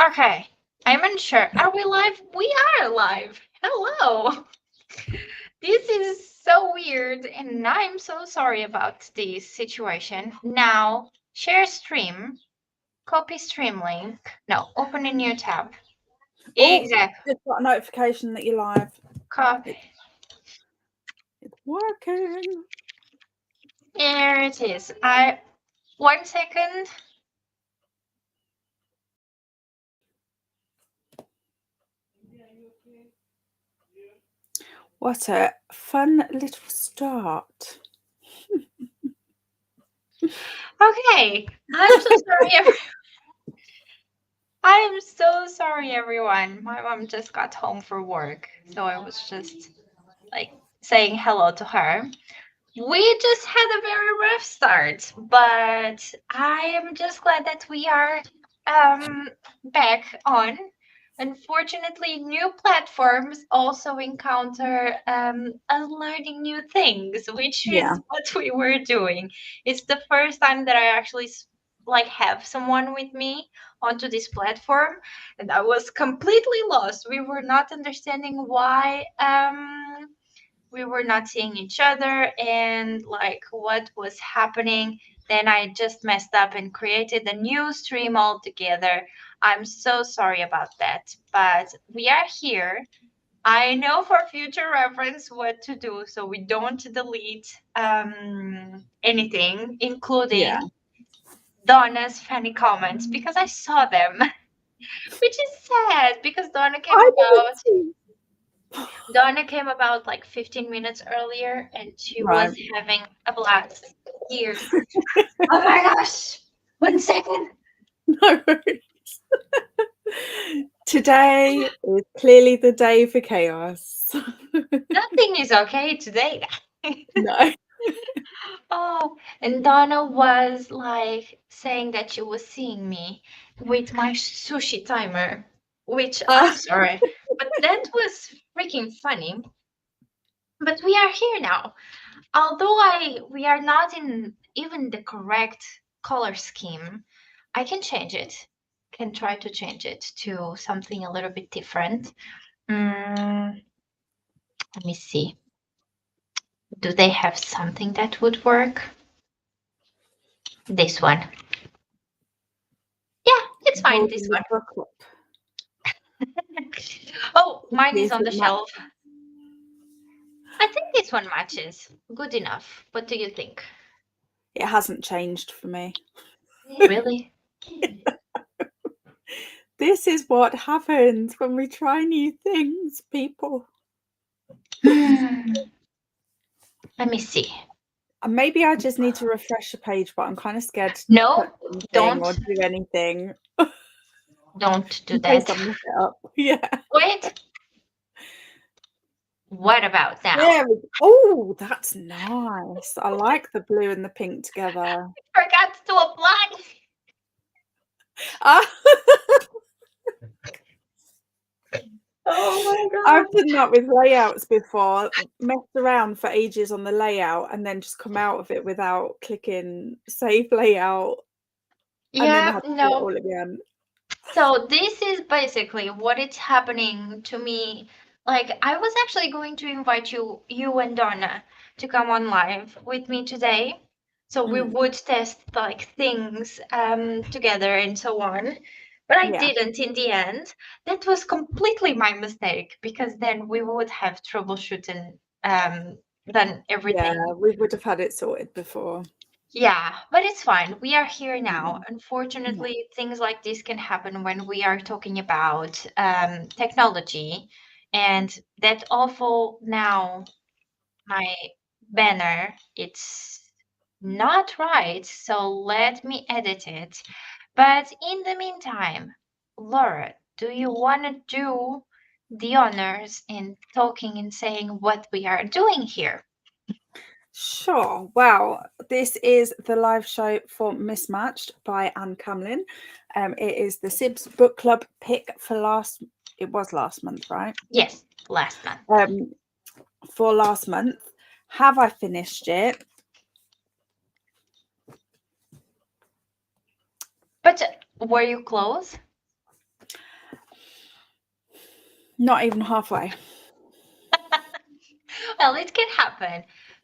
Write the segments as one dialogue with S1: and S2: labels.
S1: Okay, I'm unsure. Are we live? We are live. Hello. This is so weird, and I'm so sorry about this situation. Now, share stream, copy stream link. No, open a new tab.
S2: Oh,
S1: Exactly.
S2: just got a notification that you're live.
S1: Copy.
S2: It's working.
S1: Here it is. 1 second.
S2: What a fun little start.
S1: Okay, I'm so sorry. I am so sorry, everyone. My mom just got home from work, so I was just like saying hello to her. We just had a very rough start, but I am just glad that we are back on. Unfortunately, new platforms also encounter us learning new things, which
S2: Yeah.
S1: is what we were doing. It's the first time that I actually like have someone with me onto this platform, and I was completely lost. We were not understanding why we were not seeing each other and like what was happening. Then I just messed up and created a new stream altogether. I'm so sorry about that, but we are here. I know for future reference what to do so we don't delete anything, including
S2: Yeah.
S1: Donna's funny comments, because I saw them, which is sad because
S2: I didn't see.
S1: Donna came about like 15 minutes earlier and she
S2: Right.
S1: was having a blast here. Oh my gosh! 1 second.
S2: No worries. Today is clearly the day for chaos.
S1: Nothing is okay today.
S2: No.
S1: Oh, and Donna was like saying that she was seeing me with my sushi timer, which I'm
S2: Ah,
S1: sorry, but that was freaking funny. But we are here now. Although we are not in even the correct color scheme, I can change it. Can try to change it to something a little bit different. Let me see. Do they have something that would work? This one. Yeah, it's fine. This
S2: holding the
S1: one.
S2: book up.
S1: Oh, mine is
S2: Yes,
S1: on
S2: it
S1: the shelf. I think this one matches. Good enough. What do you think?
S2: It hasn't changed for me.
S1: Really?
S2: This is what happens when we try new things, people.
S1: Let me see.
S2: And maybe I just need to refresh the page, but I'm kind of scared to touch
S1: No,
S2: anything or
S1: don't
S2: do anything
S1: don't do
S2: in case
S1: that.
S2: I mess it up. Yeah.
S1: Wait. What about now?
S2: There we go. Oh, that's nice. I like the blue and the pink together.
S1: Forgot to apply.
S2: Ah,
S1: Oh my
S2: I've
S1: god.
S2: done that with layouts before, messed around for ages on the layout and then just come out of it without clicking save layout and then I
S1: Yeah,
S2: had to do it
S1: no.
S2: all again.
S1: So this is basically what is happening to me. Like I was actually going to invite you and Donna to come on live with me today. So we
S2: Mm,
S1: would test like things together and so on. But I
S2: yeah.
S1: didn't in the end. That was completely my mistake because then we would have troubleshooting done
S2: Yeah,
S1: everything.
S2: we would have had it sorted before.
S1: Yeah, but it's fine. We are here now.
S2: Mm, yeah.
S1: Unfortunately, things like this can happen when we are talking about technology. And that awful now, my banner, it's not right. So let me edit it. But in the meantime, Laura, do you want to do the honors in talking and saying what we are doing here?
S2: Sure. Well, this is the live show for Mismatched by Anne Camlin. It is the Sibs Book Club pick for it was last month, right?
S1: Yes, last month.
S2: For last month. Have I finished it?
S1: But were you close?
S2: Not even halfway.
S1: Well, it can happen.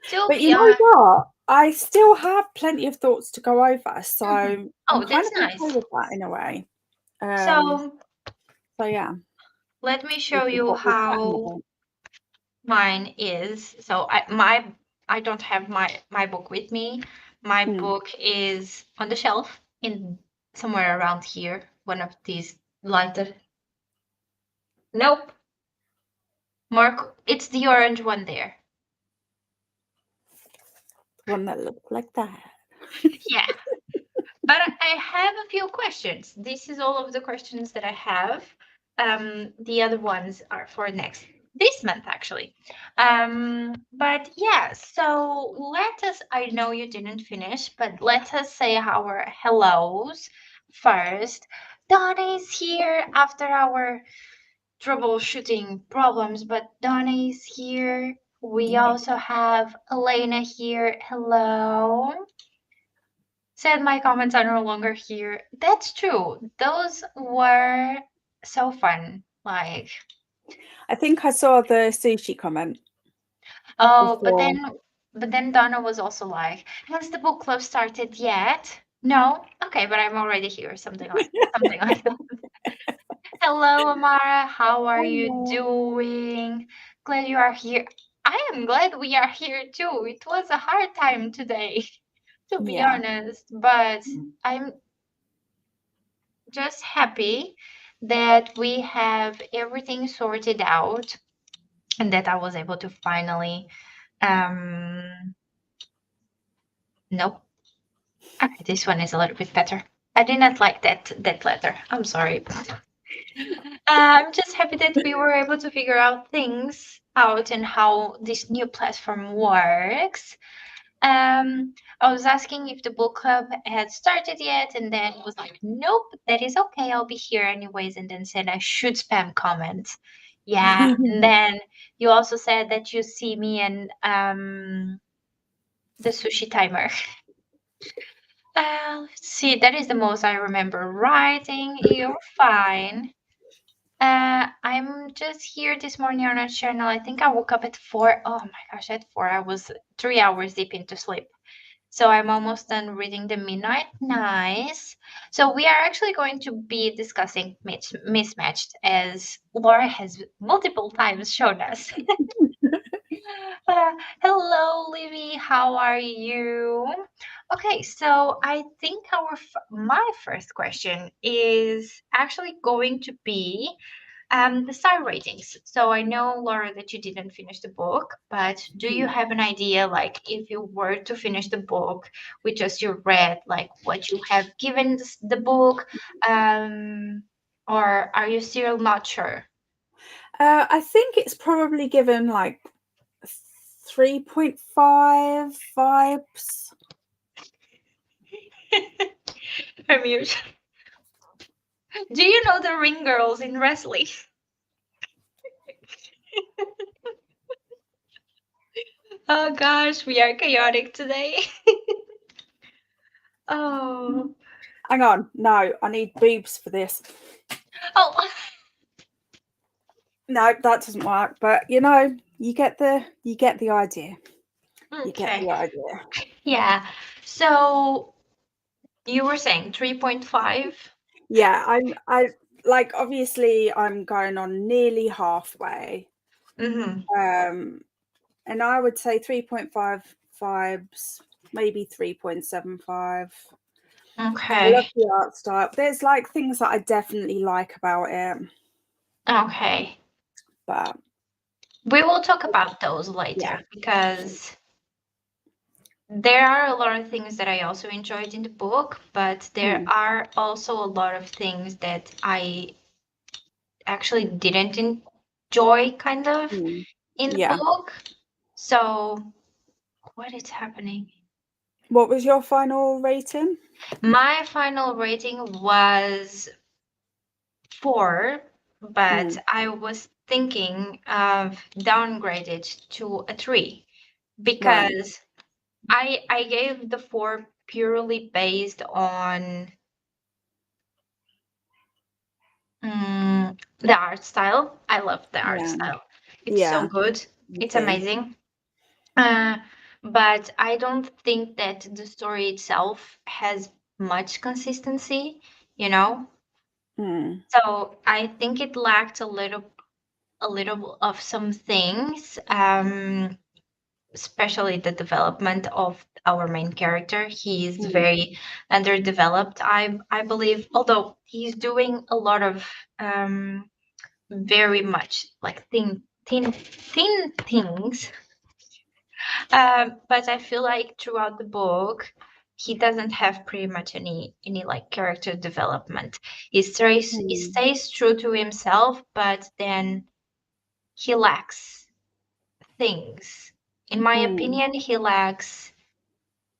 S1: To
S2: But you
S1: be
S2: know
S1: honest.
S2: what? I still have plenty of thoughts to go over, so I'm
S1: Oh,
S2: kind
S1: that's
S2: of okay
S1: nice.
S2: with that in a way. Um,
S1: So
S2: so yeah,
S1: let me
S2: this
S1: show
S2: is
S1: you
S2: what we're chatting
S1: how
S2: about.
S1: mine is. So I don't have my book with me. My
S2: Mm.
S1: book is on the shelf in somewhere around here. One of these lighted. Nope. Mark, it's the orange one there.
S2: One that looks like that.
S1: Yeah. But I have a few questions. This is all of the questions that I have. The other ones are for next this month actually. But yeah, so let us. I know you didn't finish, but let us say our hellos first. Donna is here after our troubleshooting problems, but Donna is here. We
S2: Yeah.
S1: also have Elena here. Hello. Said my comments are no longer here. That's true. Those were so fun. Like,
S2: I think I saw the sushi comment
S1: oh,
S2: before.
S1: but then Donna was also like, has the book club started yet? No? Okay, but I'm already here. Something like that. Hello, Amara. How are you
S2: Hello.
S1: doing? Glad you are here. I am glad we are here too. It was a hard time today, to be
S2: Yeah.
S1: honest, but I'm just happy that we have everything sorted out and that I was able to finally nope. Okay, this one is a little bit better. I did not like that letter. I'm sorry. I'm just happy that we were able to figure out things out and how this new platform works. I was asking if the book club had started yet, and then it was like, nope, that is okay. I'll be here anyways. And then said I should spam comments. Yeah. And then you also said that you see me and the sushi timer. Let's see. That is the most I remember writing. You're fine. I'm just here this morning on our channel. I think I woke up at 4. Oh my gosh, at 4. I was 3 hours deep into sleep. So I'm almost done reading the Midnight Nice. So we are actually going to be discussing Mismatched, as Laura has multiple times shown us. Hello, Livy. How are you? Okay, so I think my first question is actually going to be the star ratings. So I know, Laura, that you didn't finish the book, but do you have an idea, like, if you were to finish the book with just your read, like, what you have given the book, or are you still not sure?
S2: I think it's probably given like 3.5 vibes.
S1: I'm mute. Do you know the ring girls in wrestling? Oh gosh, we are chaotic today. Oh,
S2: Hang on, no, I need boobs for this.
S1: oh,
S2: No, that doesn't work. But you know, you get the idea. You get
S1: okay.
S2: the idea.
S1: Yeah. So you were saying 3.5?
S2: Yeah, I like obviously I'm going on nearly halfway.
S1: Mm-hmm.
S2: And I would say 3.5 vibes, maybe 3.75. I love
S1: Okay.
S2: the art style. There's like things that I definitely like about it,
S1: Okay.
S2: but
S1: We will talk about those later
S2: yeah.
S1: because there are a lot of things that I also enjoyed in the book, but there
S2: Mm,
S1: are also a lot of things that I actually didn't enjoy kind of
S2: mm,
S1: in the
S2: yeah.
S1: book. So, what is happening?
S2: What was your final rating?
S1: My final rating was 4, but
S2: Mm,
S1: I was thinking of downgrade it to a 3
S2: right.
S1: because I gave the 4 purely based on The art style, I love the art
S2: Yeah.
S1: style. It's so
S2: Yeah.
S1: good.
S2: Me
S1: It's
S2: too.
S1: amazing. Uh, but I don't think that the story itself has much consistency, you know?
S2: Mm.
S1: So I think it lacked a little of some things, especially the development of our main character. He is
S2: Mm.
S1: very underdeveloped, I believe, although he's doing a lot of very much like thin things. But I feel like throughout the book, he doesn't have pretty much any like character development.
S2: Mm.
S1: He stays true to himself, but then he lacks things. In my
S2: Mm.
S1: opinion, he lacks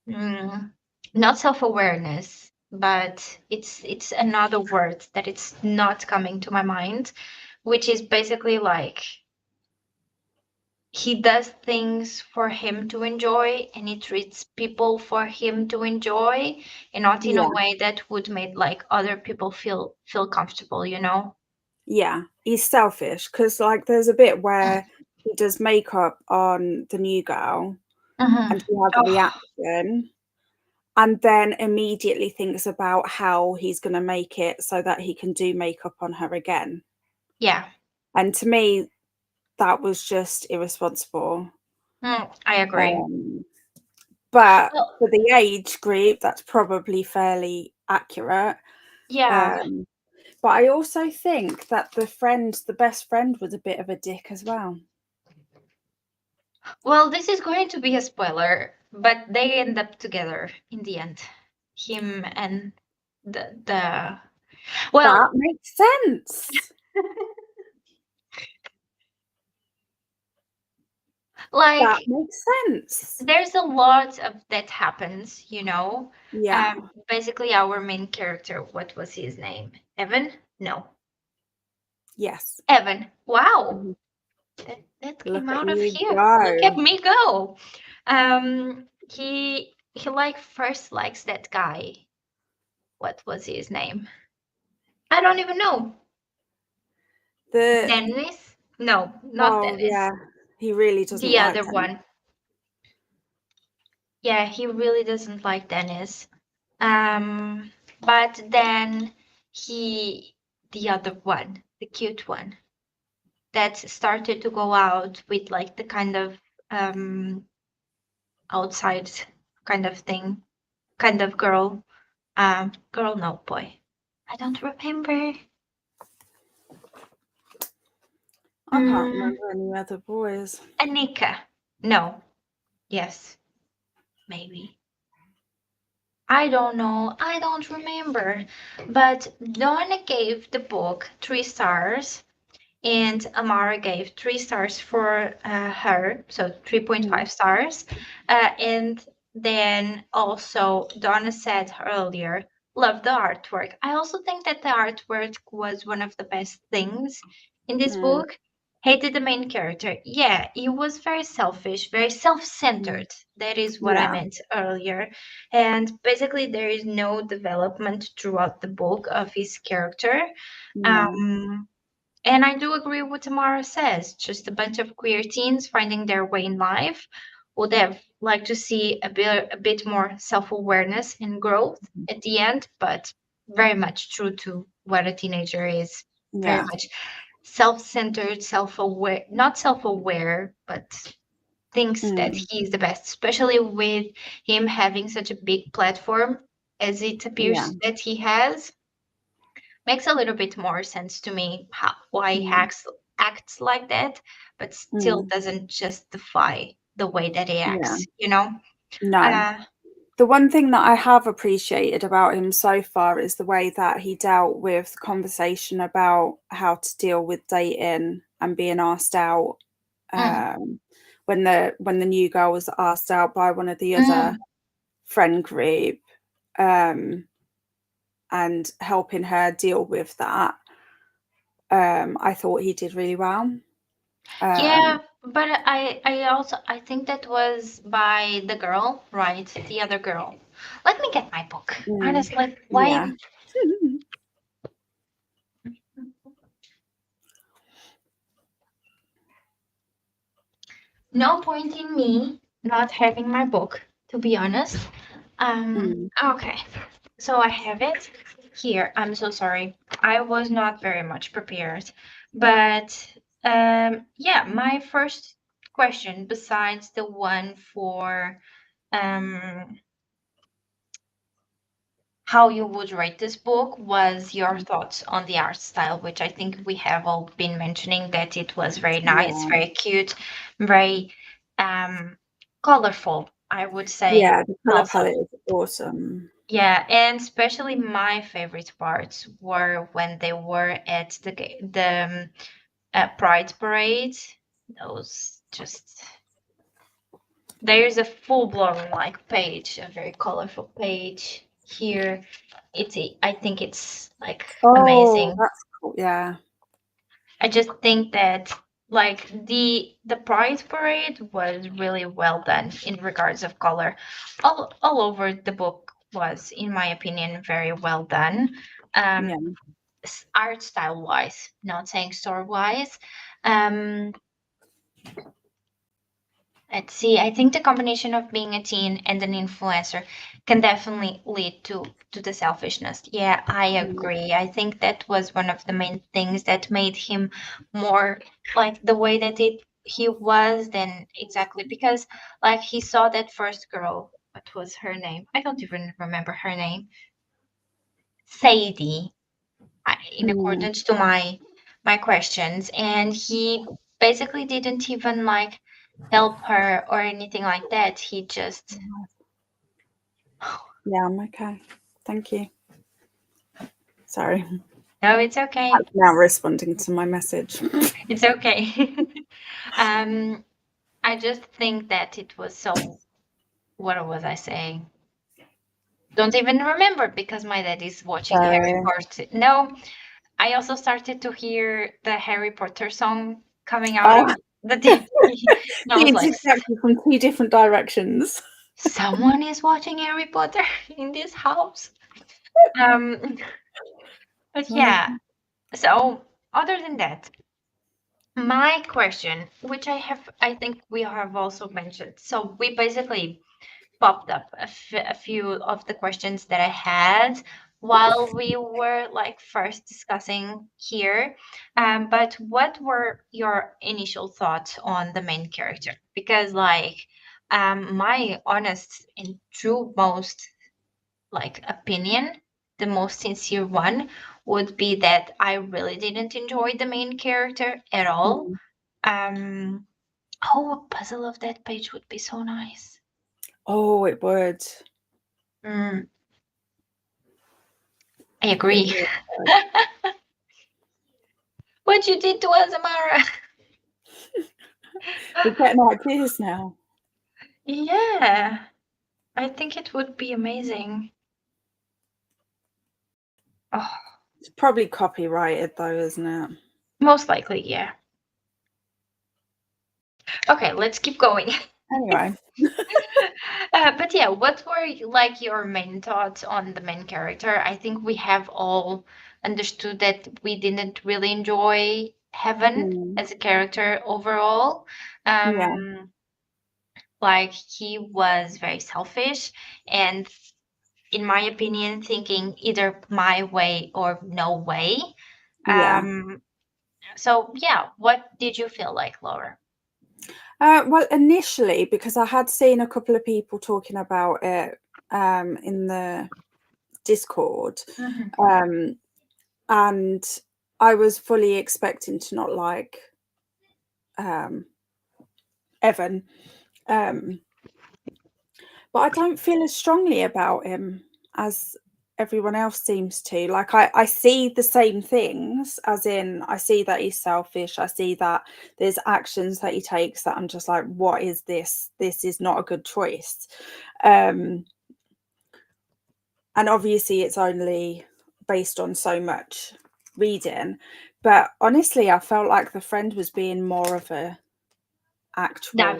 S1: mm, not self-awareness, but it's another word that it's not coming to my mind, which is basically like he does things for him to enjoy and he treats people for him to enjoy and not in a
S2: Yeah.
S1: way that would make like other people feel comfortable, you know.
S2: Yeah. He's selfish because, like, there's a bit where he does makeup on the new girl
S1: Hmm.
S2: and she has a
S1: Oh
S2: reaction, and then immediately thinks about how he's going to make it so that he can do makeup on her again.
S1: yeah.
S2: And to me, that was just irresponsible.
S1: I agree.
S2: Um, but
S1: Well,
S2: for the age group, that's probably fairly accurate.
S1: yeah.
S2: Um, but I also think that the best friend, was a bit of a dick as well.
S1: Well, this is going to be a spoiler, but they end up together in the end. Him and the
S2: That
S1: well,
S2: makes sense. That
S1: like
S2: makes sense.
S1: there's a lot of that happens, you know.
S2: Yeah.
S1: Basically, our main character, what was his name? Evan? No,
S2: Yes.
S1: Evan. Wow,
S2: Mhm.
S1: that came
S2: Look at
S1: out of
S2: you
S1: here. Look at
S2: go.
S1: me go. He like first likes that guy. What was his name? I don't even know.
S2: The
S1: Dennis? No, not
S2: Oh
S1: Dennis.
S2: yeah, he really doesn't
S1: The
S2: like
S1: other
S2: them.
S1: one. Yeah, he really doesn't like Dennis. But then he, the other one, the cute one, that started to go out with like the kind of um outside kind of thing, kind of girl. Girl, no boy. I don't remember.
S2: I can't
S1: Mm,
S2: remember any other boys.
S1: Anika. No. Yes, maybe. I don't know. I don't remember. But Donna gave the book 3 stars, and Amara gave 3 stars for her, so
S2: Mm.
S1: 3.5 stars. And then also, Donna said earlier, love the artwork. I also think that the artwork was one of the best things in this
S2: Mm.
S1: book. Hated the main character. Yeah, he was very selfish, very self
S2: Mm.
S1: centered. That is what I
S2: Yeah,
S1: meant earlier. And basically, there is no development throughout the book of his character.
S2: no,
S1: Um, and I do agree with what Tamara says. Just a bunch of queer teens finding their way in life. Would have liked to see a bit more self-awareness and growth at the end, but very much true to what a teenager is. Very
S2: yeah,
S1: much self-centered, self-aware, not self-aware, but thinks that
S2: mm.
S1: he's the best, especially with him having such a big platform as it
S2: Yeah,
S1: appears that he has. Makes a little bit more sense to me why he
S2: mm.
S1: acts like that, but still
S2: Mm.
S1: doesn't justify the way that he
S2: Yeah,
S1: acts, you know?
S2: no.
S1: Uh,
S2: The one thing that I have appreciated about him so far is the way that he dealt with the conversation about how to deal with dating and being asked out.
S1: mm,
S2: Um, when the new girl was asked out by one of the other
S1: mm.
S2: friend group, um, and helping her deal with that. I thought he did really well.
S1: Yeah,
S2: Um,
S1: but I think that was by the girl, right? The other girl. Let me get my book.
S2: mm,
S1: Honestly,
S2: yeah.
S1: why? no point in me not having my book, to be honest.
S2: Mm.
S1: Okay, so I have it here. I'm so sorry. I was not very much prepared. But yeah, my first question, besides the one for um how you would rate this book, was your thoughts on the art style, which I think we have all been mentioning that it was very nice,
S2: Yeah.
S1: very cute, very um colorful, I would say.
S2: Yeah, the color
S1: Also,
S2: palette is awesome.
S1: yeah, and especially my favorite parts were when they were at the Pride Parade. Those just there's a full blown like page, a very colorful page here. I think it's like
S2: Oh,
S1: amazing.
S2: that's cool. Yeah.
S1: I just think that like the Pride Parade was really well done in regards of color. All over the book was, in my opinion, very well done. Um,
S2: Yeah.
S1: art style wise, not saying story wise. Um, let's see. I think the combination of being a teen and an influencer can definitely lead to the selfishness. Yeah, I
S2: Mm.
S1: agree. I think that was one of the main things that made him more like the way that he was than exactly because like he saw that first girl. What was her name? I don't even remember her name. Sadie, in
S2: Mm.
S1: accordance to my questions, and he basically didn't even like help her or anything like that. He just
S2: Yeah, I'm okay. Thank you. Sorry.
S1: no, it's okay.
S2: I'm now responding to my message.
S1: It's okay. um I just think that it was so, what was I saying? Don't even remember because my dad is watching Harry
S2: Sorry.
S1: Potter. No, I also started to hear the Harry Potter song coming out of
S2: Oh,
S1: the TV. And I was
S2: being
S1: like,
S2: distracted from two different directions.
S1: someone is watching Harry Potter in this house. Um, but
S2: Oh,
S1: yeah, so other than that, my question, which I think we have also mentioned. So we basically popped up a few of the questions that I had while we were like first discussing here. But what were your initial thoughts on the main character? Because like my honest and true most like opinion, the most sincere one would be that I really didn't enjoy the main character at all.
S2: mm.
S1: Um, oh, a puzzle of that page would be so nice.
S2: Oh, it would.
S1: Mm, I
S2: It
S1: agree.
S2: really would.
S1: What you did to us, Amara?
S2: We're getting ideas now.
S1: Yeah, I think it would be amazing. Oh,
S2: It's probably copyrighted though, isn't it?
S1: most likely, yeah. Okay, let's keep going.
S2: Anyway.
S1: But yeah, what were like your main thoughts on the main character? I think we have all understood that we didn't really enjoy Heaven
S2: Mm.
S1: as a character overall.
S2: Yeah.
S1: Um, like he was very selfish and, in my opinion, thinking either my way or no way.
S2: Yeah.
S1: So yeah, what did you feel like, Laura?
S2: Well, initially, because I had seen a couple of people talking about it in the Discord,
S1: Mm-hmm.
S2: and I was fully expecting to not like um, Evan, um, but I don't feel as strongly about him as everyone else seems to. Like I see the same things, as in I see that he's selfish. I see that there's actions that he takes that I'm just like, what is this? This is not a good choice. Um, and obviously it's only based on so much reading, but honestly I felt like the friend was being more of a actual,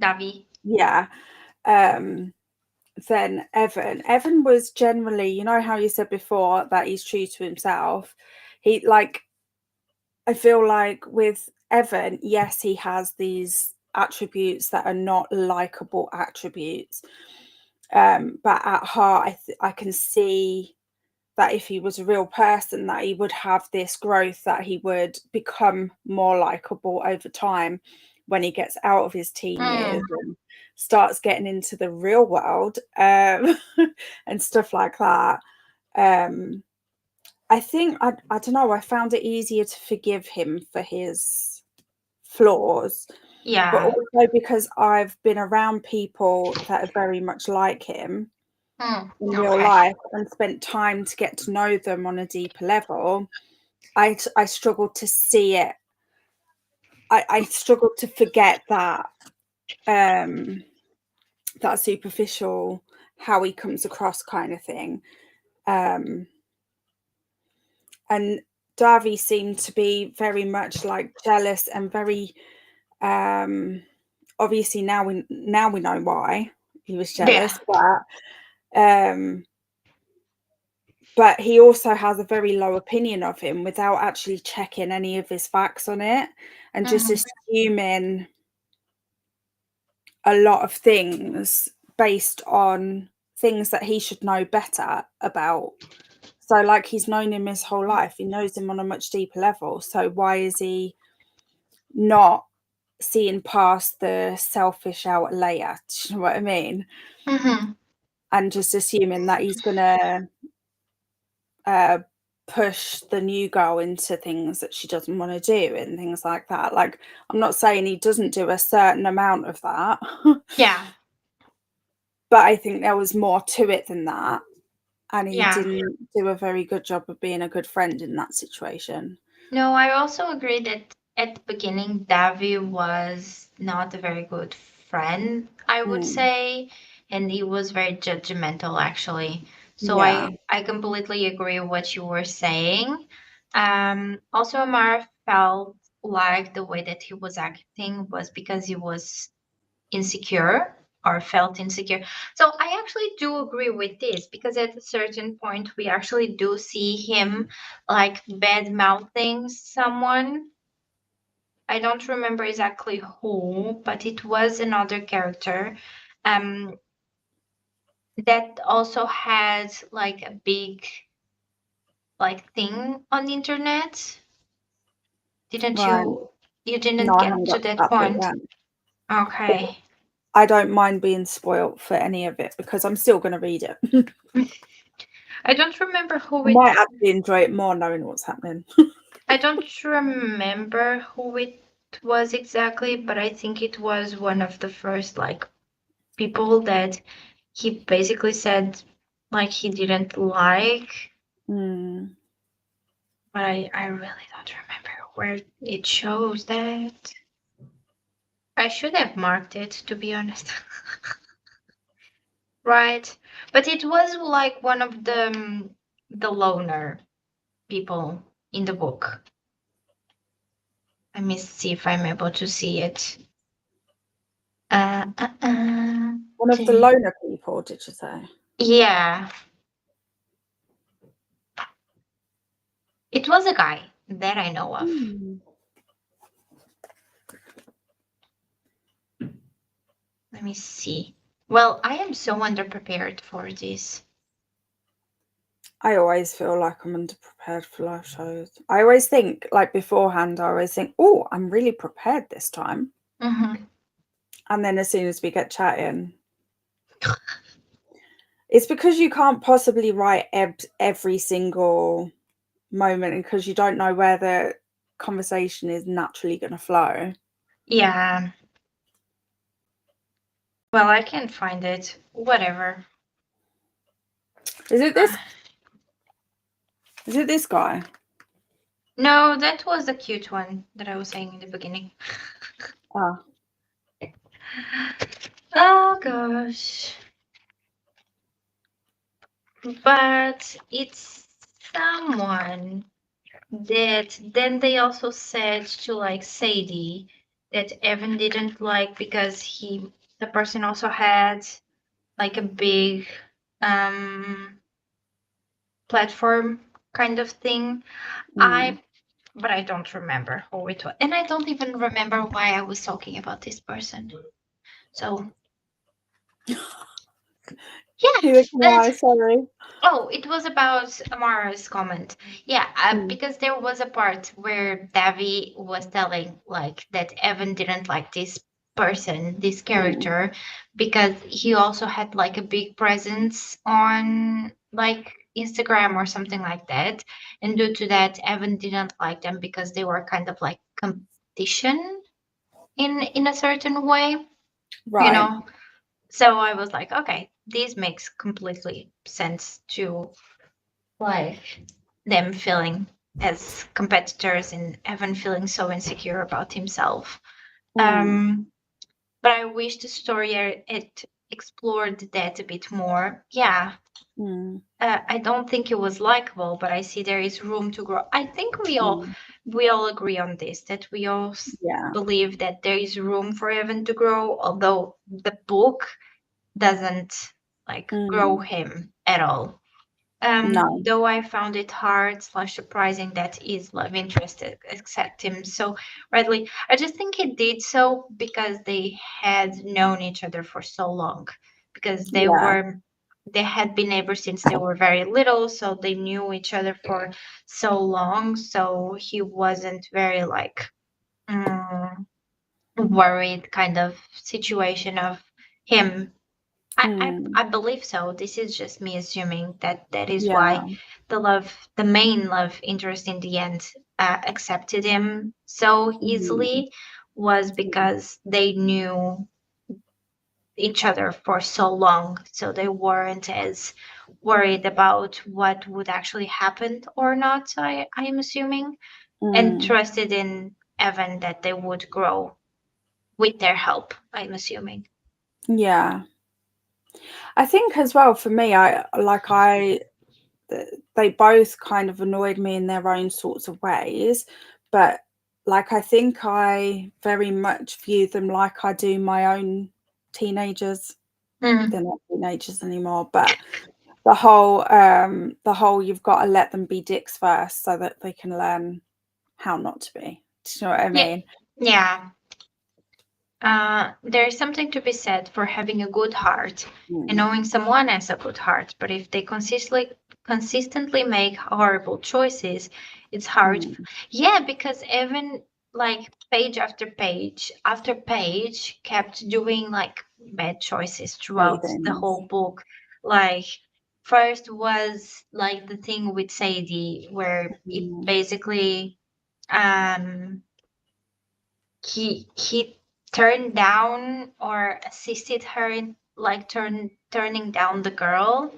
S1: Davi.
S2: yeah, um than Evan was generally, you know how you said before that he's true to himself. He like, I feel like with Evan, yes, he has these attributes that are not likable attributes. But at heart, I can see that if he was a real person, that he would have this growth, that he would become more likable over time when he gets out of his teen years
S1: Mm.
S2: and starts getting into the real world, and stuff like that. I think I don't know. I found it easier to forgive him for his flaws, but
S1: Yeah.
S2: also because I've been around people that are very much like him
S1: Mm.
S2: in real
S1: Okay.
S2: life and spent time to get to know them on a deeper level. I struggled to see it. I struggled to forget that, that superficial, how he comes across kind of thing. And Davi seemed to be very much like jealous and very, obviously now we know why he was
S1: Yeah.
S2: jealous, but he also has a very low opinion of him without actually checking any of his facts on it, and just
S1: Mm-hmm.
S2: assuming a lot of things based on things that he should know better about. So, like, he's known him his whole life, he knows him on a much deeper level. So, why is he not seeing past the selfish out layer? Do you know what I mean?
S1: Mm-hmm.
S2: And just assuming that he's gonna uh, push the new girl into things that she doesn't want to do and things like that. Like, I'm not saying he doesn't do a certain amount of that,
S1: Yeah.
S2: but I think there was more to it than that. And he
S1: Yeah.
S2: didn't do a very good job of being a good friend in that situation.
S1: No, I also agree that at the beginning, Davi was not a very good friend, I would
S2: Mm,
S1: say, and he was very judgmental, actually. So
S2: yeah.
S1: I completely agree with what you were saying. Also, Amar felt like the way that he was acting was because he was insecure or felt insecure. So I actually do agree with this because at a certain point we actually do see him like bad mouthing someone. I don't remember exactly who, but it was another character um that also had like a big like thing on the internet. Didn't
S2: Right.
S1: you didn't
S2: No, I
S1: get
S2: haven't
S1: to
S2: got to
S1: that
S2: that bit
S1: point?
S2: yet. But
S1: Okay.
S2: I don't mind being spoilt for any of it because I'm still going to read it.
S1: I don't remember who
S2: I
S1: it
S2: might actually enjoy it more knowing what's happening.
S1: I don't remember who it was exactly, but I think it was one of the first like people that he basically said like he didn't like,
S2: Mm.
S1: but I really don't remember where it shows that. I should have marked it to be honest. Right. But it was like one of the loner people in the book. Let me see if I'm able to see it. Uh, uh, uh.
S2: One of the loner people, did you say?
S1: Yeah, it was a guy that I know of.
S2: Mm.
S1: Let me see. Well, I am so underprepared for this.
S2: I always feel like I'm underprepared for live shows. I always think, like beforehand, I always think, oh, I'm really prepared this time.
S1: Mm-hmm.
S2: And then as soon as we get chatting, it's because you can't possibly write every single moment because you don't know where the conversation is naturally going to flow.
S1: Yeah. Well, I can't find it. Whatever.
S2: Is it this? Is it this guy?
S1: No, that was the cute one that I was saying in the beginning.
S2: Ah,
S1: Oh gosh. But it's someone that then they also said to like Sadie that Evan didn't like because the person also had like a big um platform kind of thing.
S2: mm,
S1: I but I don't remember who it was. And I don't even remember why I was talking about this person. So, yeah,
S2: Neither can I,
S1: that's.
S2: sorry.
S1: Oh, it was about Amara's comment. Yeah,
S2: Mm,
S1: because there was a part where Davy was telling like that Evan didn't like this person, this
S2: mm,
S1: character, because he also had like a big presence on like Instagram or something like that. And due to that, Evan didn't like them because they were kind of like competition in a certain way, you
S2: right.
S1: know. So I was like, okay, this makes completely sense to like them feeling as competitors and Evan feeling so insecure about himself.
S2: Mm,
S1: But I wish the story it explored that a bit more. Yeah,
S2: mm,
S1: I don't think it was likable, but I see there is room to grow. I think
S2: mm,
S1: we all agree on this that we all
S2: yeah.
S1: believe that there is room for Evan to grow, although the book doesn't like grow
S2: Mm,
S1: him at all.
S2: no.
S1: Though I found it hard slash surprising that his love interest accept him so readily. I just think he did so because they had known each other for so long, because
S2: Yeah.
S1: they had been neighbors since they were very little, so they knew each other for so long. So he wasn't very like mm, worried kind of situation of him.
S2: Mm,
S1: I believe so. This is just me assuming that that is why
S2: yeah.
S1: the main love interest in the end accepted him so
S2: Mm,
S1: easily, was
S2: mm,
S1: because they knew each other for so long. So they weren't as worried about what would actually happen or not, I am assuming, and
S2: mm,
S1: trusted in Evan that they would grow with their help, I'm assuming.
S2: yeah. I think as well for me, they both kind of annoyed me in their own sorts of ways, but like I think I very much view them like I do my own teenagers.
S1: Mm.
S2: They're not teenagers anymore, but the whole you've got to let them be dicks first so that they can learn how not to be. Do you know what I
S1: Yeah.
S2: mean?
S1: Yeah. There's something to be said for having a good heart and
S2: Mm,
S1: knowing someone has a good heart. But if they consistently make horrible choices, it's hard.
S2: mm,
S1: Yeah, because Evan, like page after page, kept doing like bad choices
S2: silly
S1: throughout the
S2: things.
S1: whole book. Like first was like the thing with Sadie, where it
S2: Mm,
S1: basically um he turned down or assisted her in like turning down the girl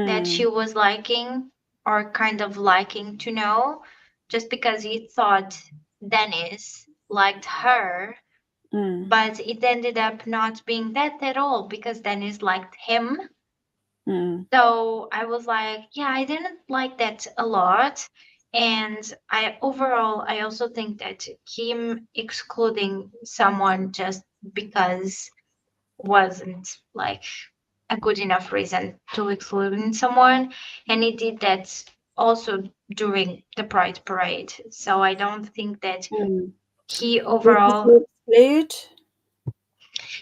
S1: that she
S2: mm,
S1: was liking or kind of liking to know, just because he thought Dennis liked her,
S2: mm,
S1: but it ended up not being that at all because Dennis liked him.
S2: mm,
S1: So I was like, yeah, I didn't like that a lot. And I also think that him excluding someone just because wasn't like a good enough reason to exclude someone. And he did that also during the Pride Parade. So I don't think that
S2: mm.
S1: he
S2: Who did
S1: overall,
S2: you exclude?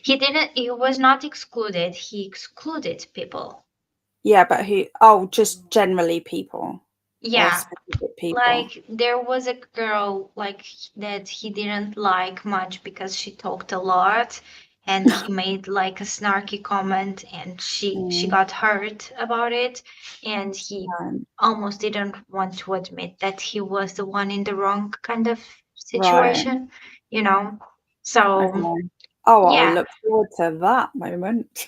S1: he was not excluded, he excluded people.
S2: Yeah, but who? Oh, just generally people or
S1: Yeah,
S2: specific people.
S1: like there was a girl like that he didn't like much because she talked a lot, and he made like a snarky comment, and she
S2: Mm,
S1: got hurt about it, and he
S2: right.
S1: almost didn't want to admit that he was the one in the wrong kind of
S2: Right.
S1: situation, you know. So
S2: Okay. Oh, I'll
S1: yeah,
S2: look forward to that moment.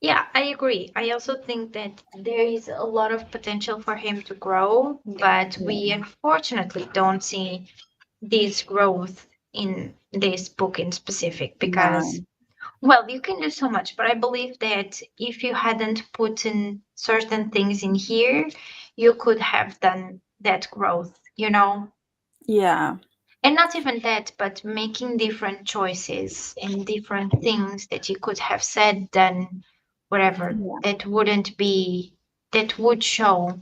S1: yeah, I agree. I also think that there is a lot of potential for him to grow, but we
S2: Yeah.
S1: unfortunately don't see this growth in this book in specific because,
S2: No.
S1: well, you can do so much, but I believe that if you hadn't put in certain things in here, you could have done that growth, you know.
S2: Yeah.
S1: And not even that, but making different choices and different things that you could have said, done, whatever,
S2: Yeah.
S1: that would show.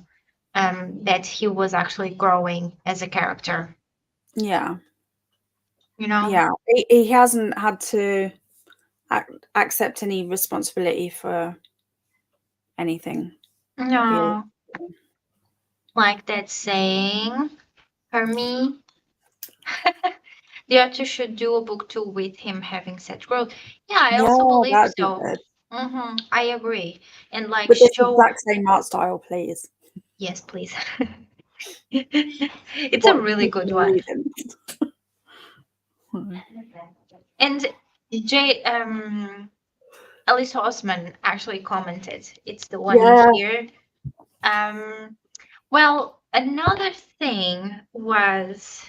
S1: that he was actually growing as a character,
S2: Yeah.
S1: you know?
S2: Yeah. He hasn't had to accept any responsibility for anything. Really.
S1: No, like that saying, for me, the author should do a book two with him having such growth. Yeah, I
S2: Yeah,
S1: also believe
S2: that'd be
S1: so.
S2: good.
S1: I agree. And like
S2: With this
S1: show,
S2: exact same art style, please.
S1: yes, please. It's a
S2: What
S1: really
S2: people
S1: good
S2: are
S1: one.
S2: reading.
S1: And Jay, Alice Osman actually commented. It's the one
S2: Yeah.
S1: here. Um, well, another thing was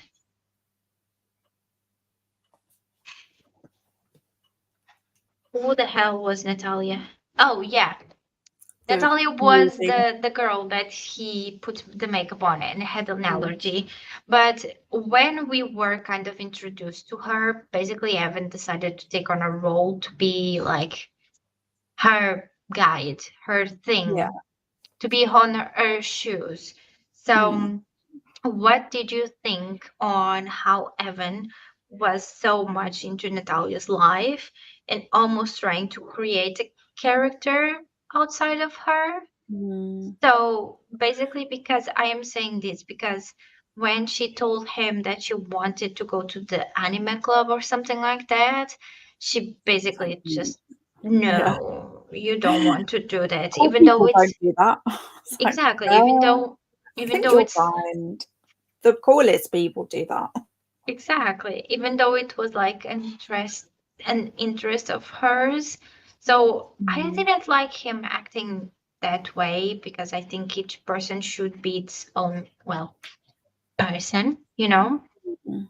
S1: who the hell was Natalia? Oh yeah,
S2: The
S1: Natalia was
S2: movie.
S1: the girl that he put the makeup on and had an
S2: Mm.
S1: allergy. But when we were kind of introduced to her, basically Evan decided to take on a role to be like her guide, her
S2: Yeah.
S1: thing, to be on her shoes.
S2: Mm.
S1: So what did you think on how Evan was so much into Natalia's life and almost trying to create a character outside of her?
S2: Mm.
S1: So basically, because I am saying this, because when she told him that she wanted to go to the anime club or something like that, she basically
S2: Mm.
S1: just,
S2: Yeah.
S1: no, you don't want to do that,
S2: Cool
S1: even though
S2: people
S1: it's
S2: don't do that. It's like,
S1: exactly,
S2: I
S1: even
S2: think
S1: though
S2: you'll
S1: it's
S2: find the coolest people do that.
S1: exactly, even though it was like an interest of hers. So I
S2: Mm.
S1: didn't like him acting that way because I think each person should be its own, well, person, you know?
S2: Mm.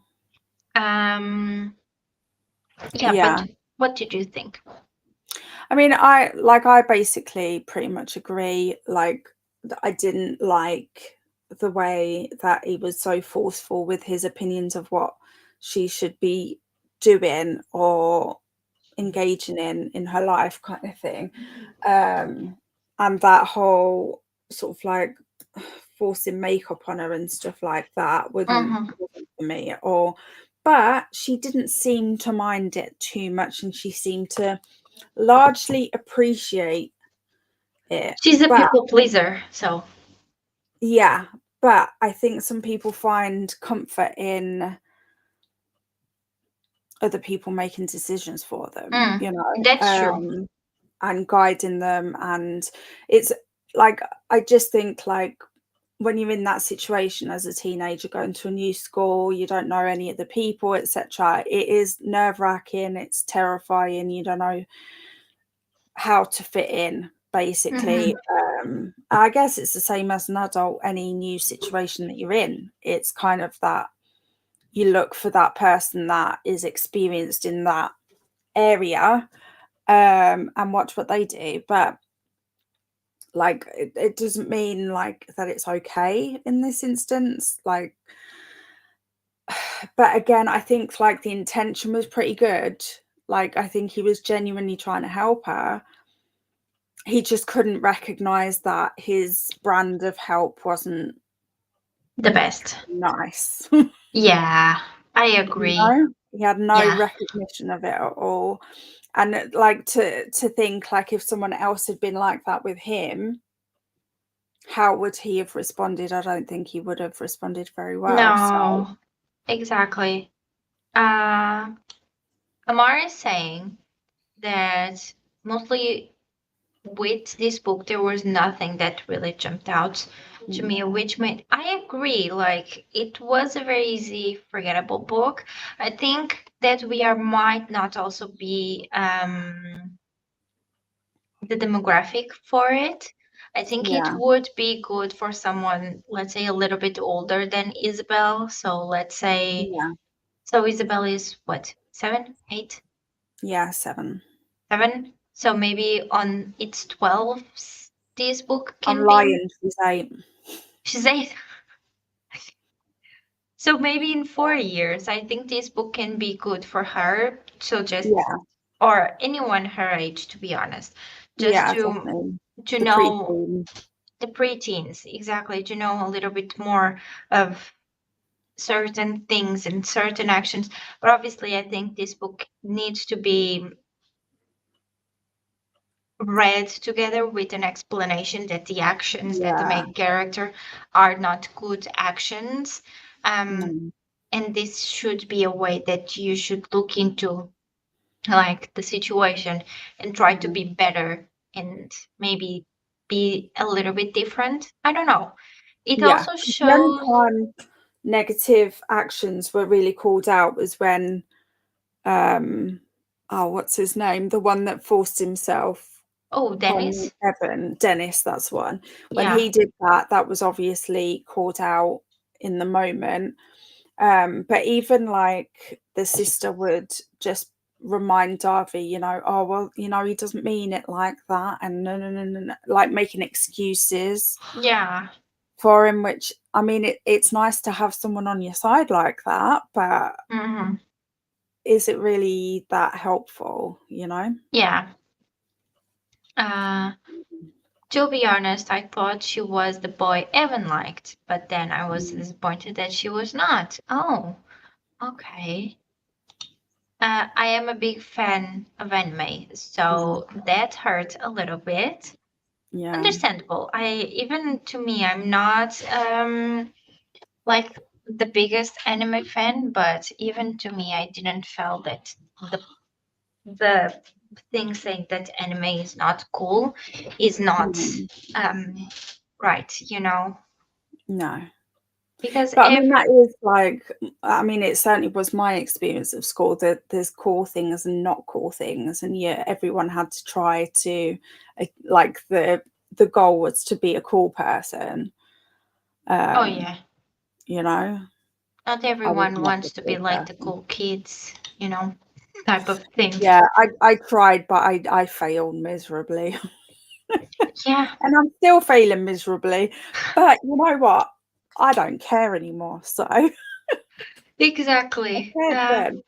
S1: Um, yeah,
S2: Yeah.
S1: but what did you think?
S2: I mean, I basically pretty much agree. Like, I didn't like the way that he was so forceful with his opinions of what she should be doing or engaging in her life, kind of thing. And that whole sort of like forcing makeup on her and stuff like that
S1: Mm-hmm.
S2: wasn't for me at all. But she didn't seem to mind it too much, and she seemed to largely appreciate it.
S1: She's a
S2: But
S1: people pleaser, so
S2: yeah, but I think some people find comfort in other people making decisions for them,
S1: mm, that's true.
S2: and guiding them. And it's like, I just think, like, when you're in that situation as a teenager going to a new school, you don't know any of the people, etc., it is nerve-wracking, it's terrifying, you don't know how to fit in, basically.
S1: Mm-hmm.
S2: I guess it's the same as an adult, any new situation that you're in, it's kind of that you look for that person that is experienced in that area, and watch what they do. But like, it doesn't mean like that it's okay in this instance, like. But again, I think like the intention was pretty good. Like, I think he was genuinely trying to help her. He just couldn't recognize that his brand of help wasn't
S1: The best.
S2: nice.
S1: Yeah, I agree.
S2: He had no
S1: Yeah.
S2: recognition of it at all. And like, to think like, if someone else had been like that with him, how would he have responded? I don't think he would have responded very well. So
S1: No, exactly. Uh, Amara is saying that mostly with this book, there was nothing that really jumped out to me, which made I agree. Like it was a very easy, forgettable book. I think that we are might not also be the demographic for it. I think it
S2: yeah,
S1: would be good for someone, let's say, a little bit older than Isabel. So let's say,
S2: yeah,
S1: so Isabel is what, 7, 8,
S2: yeah, 7.
S1: seven? So maybe on its 12, this book
S2: I'm
S1: can be.
S2: lying, she's 8.
S1: She's 8. So maybe in 4 years, I think this book can be good for her. So just,
S2: Yeah,
S1: or anyone her age, to be honest, just
S2: yeah, definitely.
S1: to
S2: The
S1: know
S2: preteen.
S1: the preteens, exactly, to know a little bit more of certain things and certain actions. But obviously, I think this book needs to be read together with an explanation that the actions that the
S2: Yeah.
S1: main character are not good actions. Um,
S2: No.
S1: and this should be a way that you should look into like the situation and try to
S2: Mhm.
S1: be better and maybe be a little bit different. I don't know. It
S2: Yeah.
S1: also
S2: The only
S1: shows.
S2: time negative actions were really called out was when um oh, what's his name? The one that forced himself
S1: Oh,
S2: on
S1: Dennis.
S2: Evan, Dennis, that's one. When
S1: Yeah.
S2: he did that, that was obviously called out in the moment. But even like the sister would just remind Darby, oh well, he doesn't mean it like that, and no, no, no, no, no, like making excuses
S1: Yeah.
S2: for him, which I mean, it's nice to have someone on your side like that, but
S1: Hmm.
S2: is it really that helpful?
S1: Yeah. Uh, to be honest, I thought she was the boy Evan liked, but then I was
S2: Mm,
S1: disappointed that she was not. Oh, okay. I am a big fan of anime,
S2: mm,
S1: so that hurt a little bit.
S2: yeah.
S1: Understandable. Even to me, I'm not like the biggest anime fan, but even to me, I didn't feel that the thing saying that anime is not cool is not
S2: Mm,
S1: um right,
S2: no.
S1: because
S2: But I mean,
S1: every.
S2: that is like, I mean, it certainly was my experience of school that there's cool things and not cool things. And yeah, everyone had to try to, like, the goal was to be a cool person.
S1: Oh
S2: Um,
S1: yeah,
S2: you know,
S1: not
S2: I was
S1: everyone
S2: not a
S1: wants to be
S2: cool
S1: like the
S2: person.
S1: cool kids, type of thing.
S2: Yeah, I tried, but I failed miserably.
S1: Yeah,
S2: And I'm still failing miserably. But you know what? I don't care anymore. So I
S1: exactly.
S2: cared then.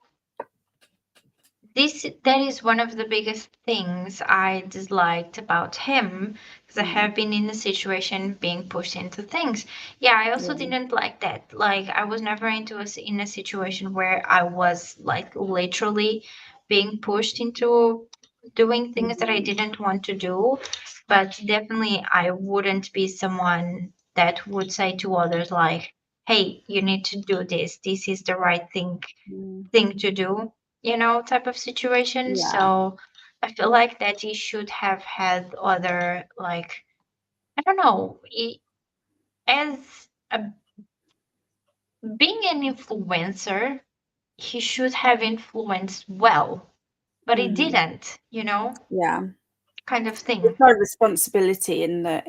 S1: This that is one of the biggest things I disliked about him, because I
S2: Mm,
S1: have been in a situation being pushed into things. Yeah, I also
S2: yeah.
S1: didn't like that. Like I was never in a situation where I was like literally being pushed into doing things that I
S2: Mhm,
S1: didn't want to do. But definitely I wouldn't be someone that would say to others like, "Hey, you need to do this. This is the right
S2: mm,
S1: thing to do," type of situation.
S2: yeah.
S1: So I feel like that he should have had other, like, I don't know, as a, being an influencer, he should have influenced well, but he
S2: Mhm,
S1: didn't,
S2: yeah.
S1: kind of
S2: There's
S1: thing.
S2: no responsibility in the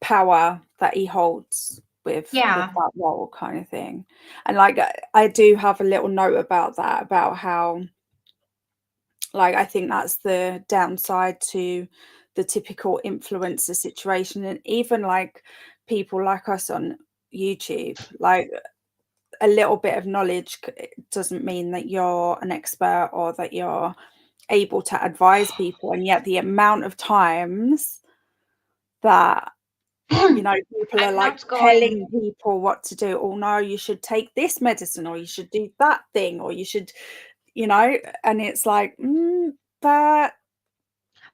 S2: power that he holds with
S1: Yeah.
S2: that role kind of thing. And like I do have a little note about that, about how like I think that's the downside to the typical influencer situation. And even like people like us on YouTube, like a little bit of knowledge doesn't mean that you're an expert or that you're able to advise people. And yet the amount of times that people are
S1: I'm
S2: like
S1: not going.
S2: telling people what to do. Oh no, you should take this medicine, or you should do that thing, or you should, and it's like, but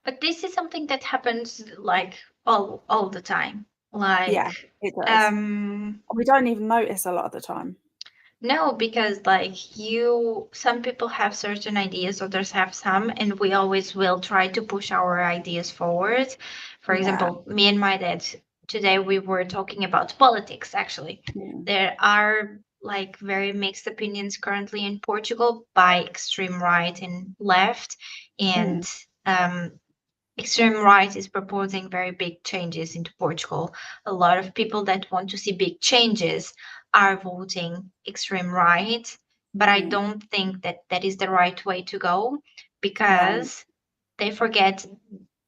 S1: But this is something that happens like all the time.
S2: yeah,
S1: Like,
S2: it does.
S1: um
S2: We don't even notice a lot of the time.
S1: no, because like some people have certain ideas, others have some, and we always will try to push our ideas forward. For
S2: Yeah.
S1: example, me and my dad, today we were talking about politics, actually.
S2: Mm,
S1: There are like very mixed opinions currently in Portugal by extreme right and left, and
S2: mm,
S1: um, extreme right is proposing very big changes into Portugal. A lot of people that want to see big changes are voting extreme right, but I
S2: mm.
S1: don't think that that is the right way to go,
S2: Right.
S1: because they forget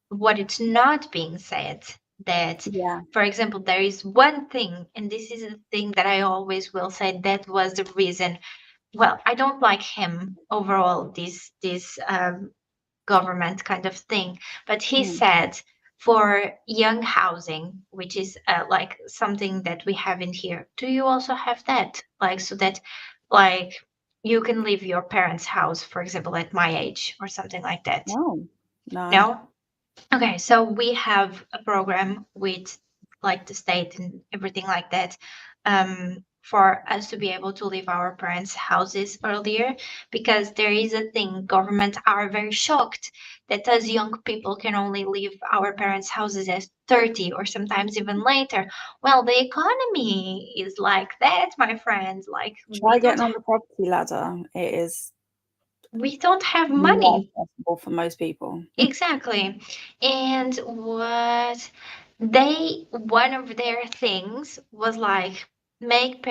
S1: what it's not being said. That,
S2: Yeah.
S1: for example, there is one thing, and this is a thing that I always will say, that was the reason. Well, I don't like him overall, this government kind of thing. But he
S2: Mm,
S1: said for young housing, which is like something that we have in here. Do you also have that? Like, so that, like, you can leave your parents' house, for example, at my age or something like that?
S2: Oh, no.
S1: No? Okay, so we have a program with like the state and everything like that, for us to be able to leave our parents' houses earlier, because there is a thing, government are very shocked that us young people can only leave our parents' houses at 30 or sometimes even later. Well, the economy is like that, my friends. Like
S2: Try getting on the property ladder. It is
S1: we don't have
S2: not
S1: money.
S2: possible for most people.
S1: Exactly. And what they one of their things was like make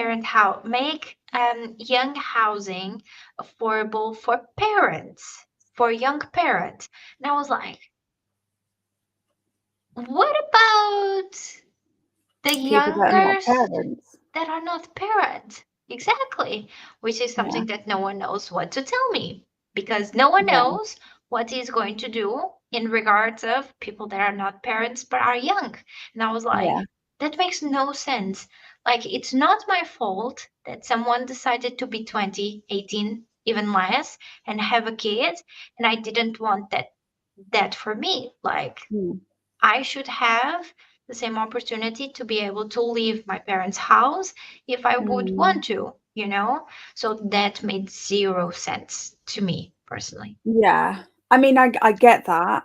S1: young housing affordable for parents, for young parents. And I was like, what about the
S2: People that are not
S1: youngers
S2: parents.
S1: that are not parents? Exactly. Which is
S2: Yeah,
S1: something that no one knows what to tell me, because no one
S2: yeah,
S1: knows what he's going to do in regards of people that are not parents but are young. And I was like,
S2: yeah.
S1: that makes no sense. Like, it's not my fault that someone decided to be 20, 18, even less, and have a kid, and I didn't want that for me. Like,
S2: Mm,
S1: I should have the same opportunity to be able to leave my parents' house if I would
S2: mm.
S1: want to, you know? So that made zero sense to me personally.
S2: Yeah. I mean, I get that,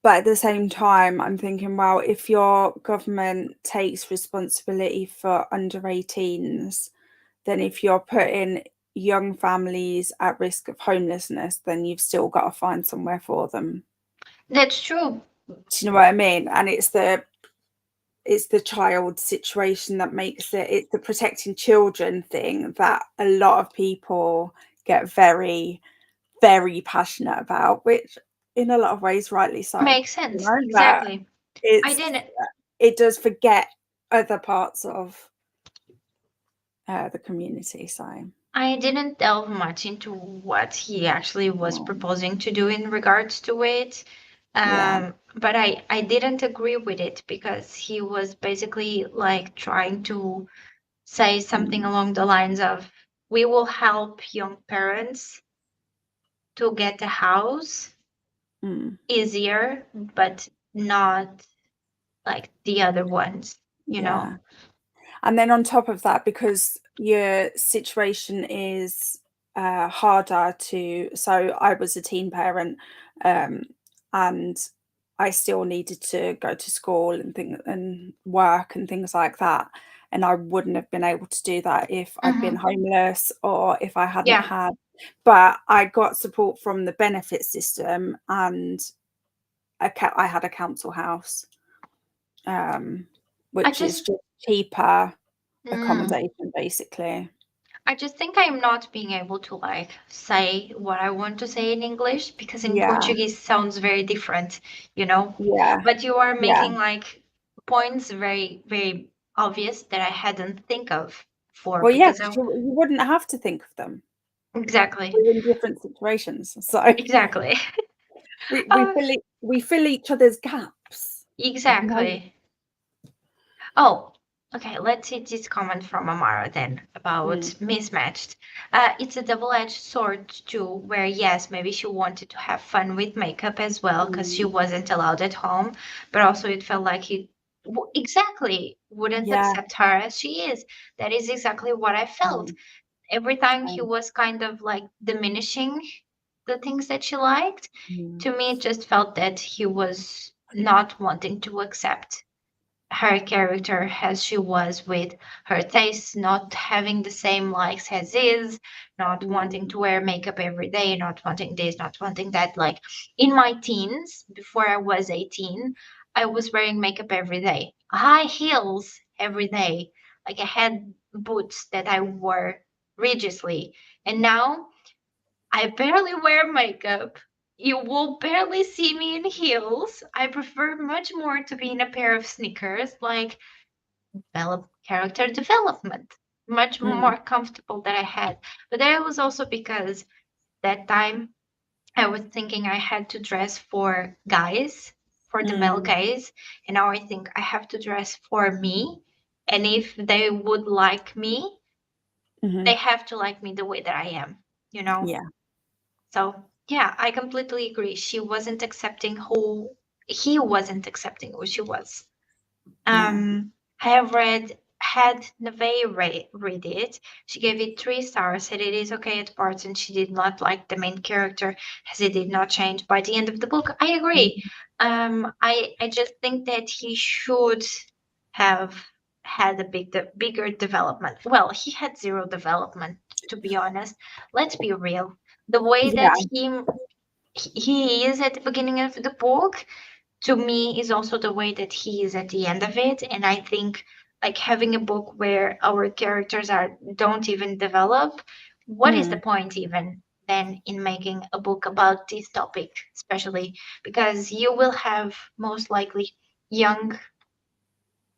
S2: but at the same time, I'm thinking, well, if your government takes responsibility for under 18s, then if you're putting young families at risk of homelessness, then you've still got to find somewhere for them.
S1: That's true.
S2: Do you know what I mean? And it's the child situation that makes it's the protecting children thing that a lot of people get very, very passionate about, which in a lot of ways rightly so,
S1: Makes sense.
S2: but
S1: Exactly. I
S2: it's
S1: didn't
S2: it does forget other parts of the community. So
S1: I didn't delve much into what he actually was
S2: mm,
S1: proposing to do in regards to it.
S2: yeah,
S1: But I didn't agree with it because he was basically like trying to say something
S2: mm,
S1: along the lines of, we will help young parents to get a house
S2: mm,
S1: easier, but not like the other ones, you know?
S2: yeah. And then on top of that, because your situation is harder to, so I was a teen parent, um, and I still needed to go to school and work and things like that. And I wouldn't have been able to do that if I'd been
S1: Hmm.
S2: homeless or if I hadn't
S1: Yeah.
S2: had. But I got support from the benefit system, and I had a council house, um,
S1: I
S2: which is
S1: just,
S2: just cheaper
S1: mm,
S2: accommodation, basically.
S1: I just think I'm not being able to like say what I want to say in English because in
S2: Yeah,
S1: Portuguese sounds very different, you know?
S2: yeah,
S1: But you are
S2: yeah.
S1: making like points very, very obvious that I hadn't think of for
S2: Well, yeah,
S1: because
S2: because
S1: I
S2: you wouldn't have to think of them.
S1: exactly,
S2: We're in different situations, so
S1: exactly.
S2: we
S1: Oh,
S2: we fill each other's gaps, you know?
S1: exactly. Oh, okay. Let's see this comment from Amara then
S2: Mm,
S1: about mismatched. It's a double-edged sword too, where yes, maybe she wanted to have fun with makeup as well because she
S2: mm,
S1: wasn't allowed at home, but also it felt like he exactly wouldn't
S2: yeah,
S1: accept her as she is. That is exactly what I felt.
S2: mm,
S1: Every time he
S2: same.
S1: was kind of like diminishing the things that she liked,
S2: Mm,
S1: to me, it just felt that he was not wanting to accept her character as she was, with her tastes not having the same likes as his, not wanting
S2: mm,
S1: to wear makeup every day, not wanting this, not wanting that. Like in my teens, before I was 18, I was wearing makeup every day, high heels every day. Like I had boots that I wore religiously. And now I barely wear makeup. You will barely see me in heels. I prefer much more to be in a pair of sneakers. Like, develop character development, much
S2: mm,
S1: more comfortable than I had. But that was also because that time I was thinking I had to dress for guys. for the male gaze, and now I think I have to dress for me. And if they would like me, they have to like me the way that I am, you know?
S2: Yeah.
S1: So yeah, I completely agree. She wasn't accepting who he wasn't accepting who she was.
S2: No.
S1: I have had Neve read it. She gave it 3 stars, said it is okay at parts, and she did not like the main character as it did not change by the end of the book. I agree. I just think that he should have had a bigger development. Well, he had zero development, to be honest. Let's be real. The way that
S2: Yeah.
S1: he is at the beginning of the book, to me, is also the way that he is at the end of it. And I think like having a book where our characters are don't even develop, what is the point even then in making a book about this topic, especially because you will have most likely young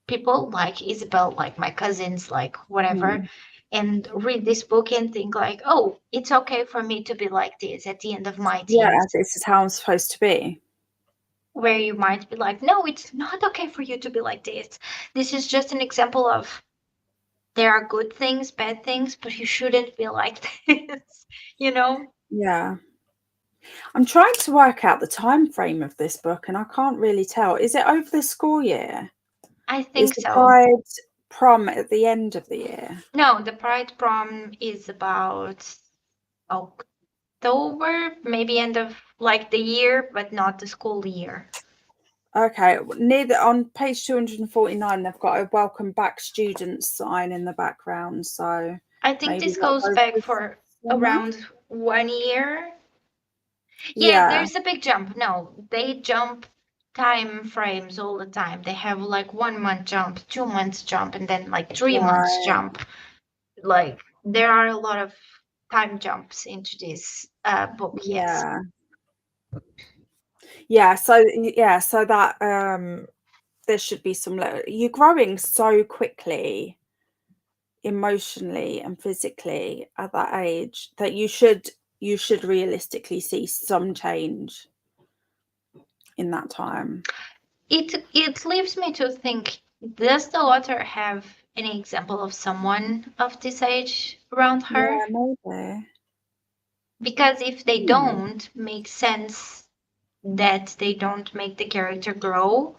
S1: people like Isabel, like my cousins, like whatever, and read this book and think like, oh, it's okay for me to be like this at the end of my
S2: Yeah,
S1: teens.
S2: this is how I'm supposed to be.
S1: Where you might be like, no, it's not okay for you to be like this. This is just an example of there are good things, bad things, but you shouldn't be like this, you know?
S2: Yeah. I'm trying to work out the time frame of this book and I can't really tell. Is it over the school year?
S1: I
S2: Is
S1: think
S2: the
S1: so.
S2: Pride prom at the end of the year?
S1: No, the Pride Prom is about October, maybe end of like the year, but not the school year.
S2: Okay, near the on page 249, they've got a welcome back students sign in the background. So
S1: I think
S2: maybe
S1: this
S2: that
S1: goes
S2: goes
S1: back
S2: with
S1: for
S2: summer.
S1: around 1 year. Yeah,
S2: Yeah,
S1: there's a big jump. No, they jump time frames all the time. They have like 1 month jump, 2 months jump, and then like 3 months
S2: right.
S1: jump. Like there are a lot of time jumps into this book. Yes,
S2: Yeah, yeah. So yeah, so that there should be some. You're growing so quickly, emotionally and physically at that age that you should realistically see some change in that time.
S1: it leaves me to think: does the author have any example of someone of this age around her?
S2: Yeah, maybe.
S1: Because if they
S2: Hmm.
S1: don't, make sense that they don't make the character grow.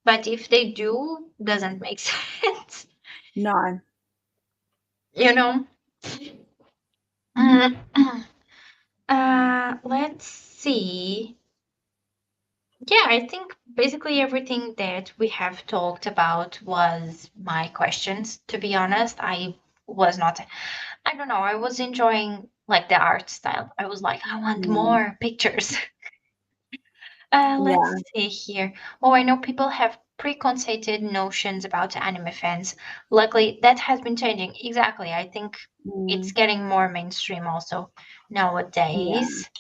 S1: But if they do, doesn't make sense,
S2: No.
S1: you know? Let's see. Yeah, I think basically everything that we have talked about was my questions. To be honest, I was not, I don't know, I was enjoying like the art style. I was like, I want
S2: Mm.
S1: more pictures. Let's
S2: Yeah.
S1: see here. Oh, I know people have preconceived notions about anime fans. Luckily, that has been changing. Exactly. I think it's
S2: Mm.
S1: getting more mainstream also
S2: Yeah.
S1: nowadays.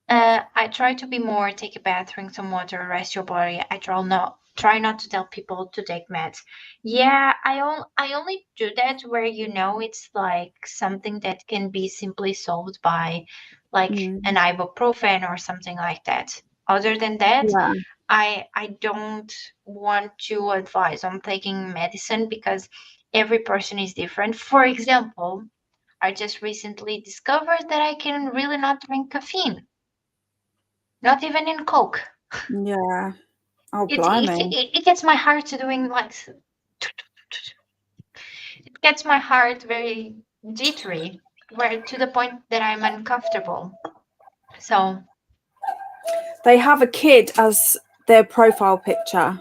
S1: I try to be more take a bath, drink some water, rest your body. I try not to tell people to take meds. Yeah, I only do that where it's like something that can be simply solved by like an
S2: Mm.
S1: ibuprofen or something like that. Other than that,
S2: Yeah.
S1: I don't want to advise on taking medicine because every person is different. For example, I just recently discovered that I can really not drink caffeine, not even in Coke.
S2: Yeah. Oh,
S1: It it
S2: blimey.
S1: it gets my heart to doing like it gets my heart very jittery, where to the point that I'm uncomfortable. So,
S2: They have a kid as their profile picture,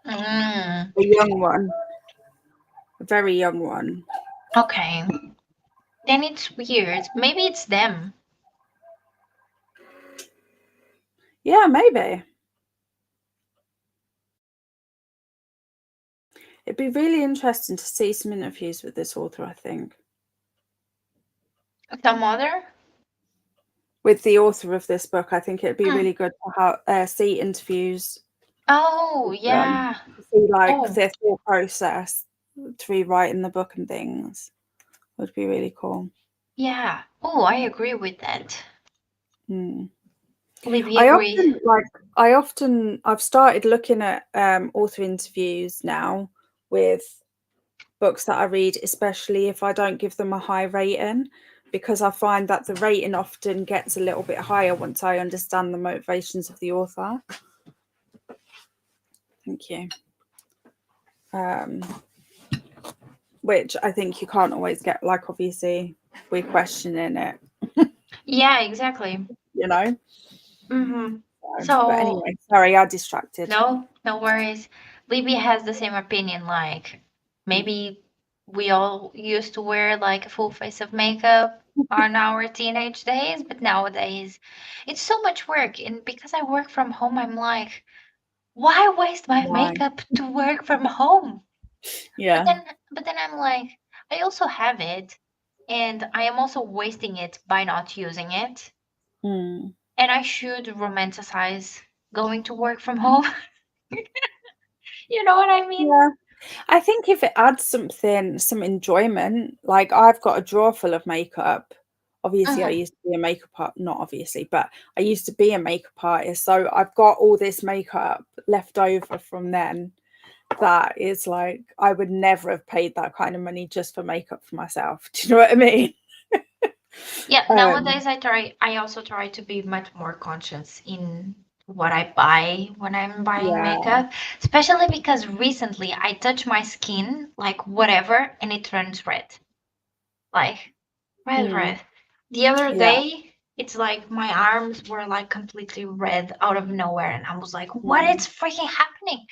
S1: mm,
S2: a young one, a very young one.
S1: okay, then it's weird. Maybe it's them.
S2: Yeah, maybe. It'd be really interesting to see some interviews with this author, I think.
S1: Some other.
S2: With the author of this book, I think it'd be
S1: Mm.
S2: really good to see interviews
S1: Oh
S2: with them,
S1: yeah.
S2: to see like
S1: Oh
S2: their thought process to rewriting the book and things. Would be really cool.
S1: yeah. Oh, I agree with that.
S2: Mm.
S1: Libby
S2: I
S1: agree.
S2: often I've started looking at author interviews now with books that I read, especially if I don't give them a high rating, because I find that the rating often gets a little bit higher once I understand the motivations of the author. Thank you. Which I think you can't always get. Like, obviously, we're questioning it,
S1: Yeah, exactly.
S2: you know.
S1: Mm-hmm.
S2: But
S1: So
S2: anyway, sorry, I distracted.
S1: no worries. Libby has the same opinion. Like maybe we all used to wear like a full face of makeup on our teenage days, but nowadays it's so much work. And because I work from home, I'm like, why waste my
S2: Why?
S1: makeup to work from home? But
S2: Yeah.
S1: then but then I'm like, I also have it, and I am also wasting it by not using it.
S2: Mm.
S1: And I should romanticize going to work from home. You know what I mean?
S2: Yeah. I think if it adds something, some enjoyment, like I've got a drawer full of makeup. Obviously, I
S1: Mhm.
S2: used to be a makeup art, not obviously, but I used to be a makeup artist. So I've got all this makeup left over from then that is like, I would never have paid that kind of money just for makeup for myself. Do you know what I mean?
S1: Yeah,
S2: Um,
S1: nowadays I also try to be much more conscious in what I buy when I'm buying
S2: yeah.
S1: makeup, especially because recently I touch my skin like whatever and it turns red. Like
S2: Mm,
S1: red. The other
S2: yeah.
S1: day it's like my arms were like completely red out of nowhere and I was like, what
S2: Mm,
S1: is freaking happening?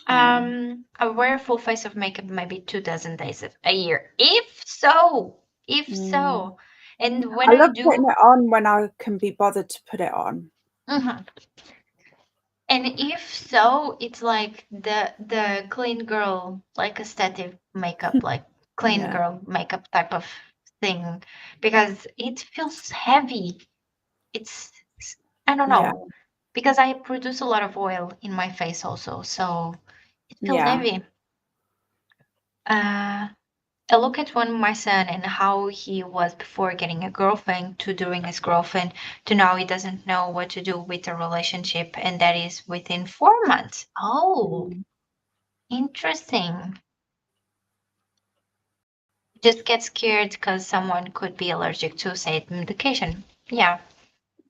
S2: yeah.
S1: I wear a full face of makeup maybe 2 dozen days a year, if so, if
S2: Mm.
S1: so. And when
S2: I
S1: I
S2: love putting
S1: do,
S2: it on when I can be bothered to put it on.
S1: mhm. And if so, it's like the clean girl, like aesthetic makeup, like clean
S2: Yeah.
S1: girl makeup type of thing, because it feels heavy. It's I don't
S2: Yeah.
S1: know because I produce a lot of oil in my face also, so it feels
S2: Yeah.
S1: heavy. Uh, I look at one my son and how he was before getting a girlfriend to during his girlfriend to now he doesn't know what to do with a relationship, and that is within 4 months. Oh,
S2: Mm,
S1: interesting. Just get scared because someone could be allergic to say medication. Yeah.